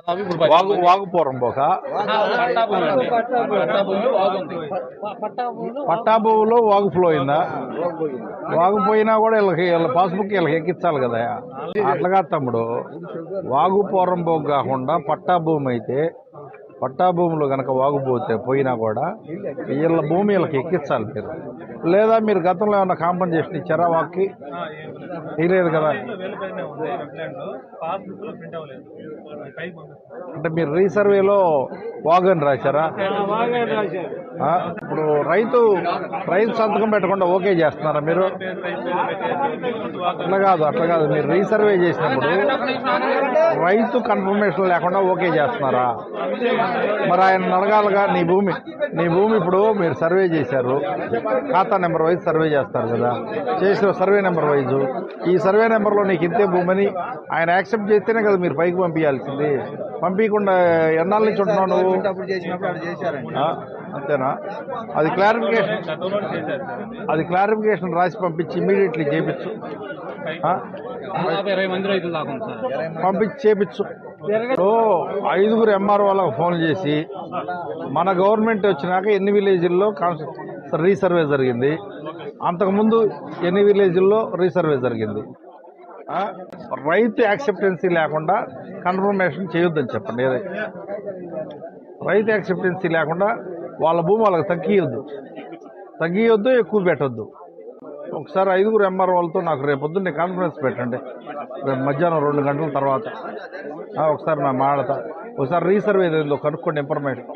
వాగుపురం పోక పట్టా భూమిలో వాగు ఫ్లో అయిందా? వాగుపోయినా కూడా వీళ్ళ పాస్బుక్ వీళ్ళకి ఎక్కించాలి కదా. అట్లాగా తమ్ముడు, వాగుపురం పోక కాకుండా పట్టా భూమి అయితే పట్టా భూములు కనుక వాగుపోతే పోయినా కూడా వీళ్ళ భూమి వీళ్ళకి ఎక్కించాలి మీరు. లేదా మీరు గతంలో ఏమన్నా కాంపన్సేషన్ ఇచ్చారా వాక్కి? తీయలేదు కదా. అంటే మీరు రీసర్వేలో వాగని రాశారా? ఇప్పుడు రైతు సంతకం పెట్టకుండా ఓకే చేస్తున్నారా మీరు? అట్లా కాదు మీరు రీసర్వే చేసినప్పుడు రైతు కన్ఫర్మేషన్ లేకుండా ఓకే చేస్తున్నారా? మరి ఆయన అడగాలిగా. నీ భూమి ఇప్పుడు మీరు సర్వే చేశారు, ఖాతా నెంబర్ వైజ్ సర్వే చేస్తారు కదా, చేసిన సర్వే నెంబర్ వైజు ఈ సర్వే నెంబర్లో నీకు ఇంతే భూమిని ఆయన యాక్సెప్ట్ చేస్తేనే కదా మీరు పైకి పంపించాల్సింది. పంపించకుండా ఎన్నాళ్ళ నుంచి ఉంటున్నావు నువ్వు? అంతేనా? అది క్లారిఫికేషన్ రాసి పంపించి ఇమీడియట్లీ చేపించు, పంపించి చేపించు. 5 ఎంఆర్ఓ వాళ్ళకి ఫోన్ చేసి మన గవర్నమెంట్ వచ్చినాక ఎన్ని విలేజ్ల్లో రీసర్వే జరిగింది, అంతకుముందు ఎన్ని విలేజ్ల్లో రీసర్వే జరిగింది, రైతు యాక్సెప్టెన్సీ లేకుండా కన్ఫర్మేషన్ చేయొద్దని చెప్పండి. రైతు యాక్సెప్టెన్సీ లేకుండా వాళ్ళ భూమి వాళ్ళకి తగ్గియొద్దు, ఎక్కువ పెట్టొద్దు. ఒకసారి 5 ఎంఆర్ వాళ్ళతో నాకు రేపు పొద్దున్నే కాన్ఫరెన్స్ పెట్టండి, రేపు మధ్యాహ్నం 2 గంటల తర్వాత. ఒకసారి నా మాడతా, ఒకసారి రీసర్వే ఏదో కనుక్కోండి ఇన్ఫర్మేషన్.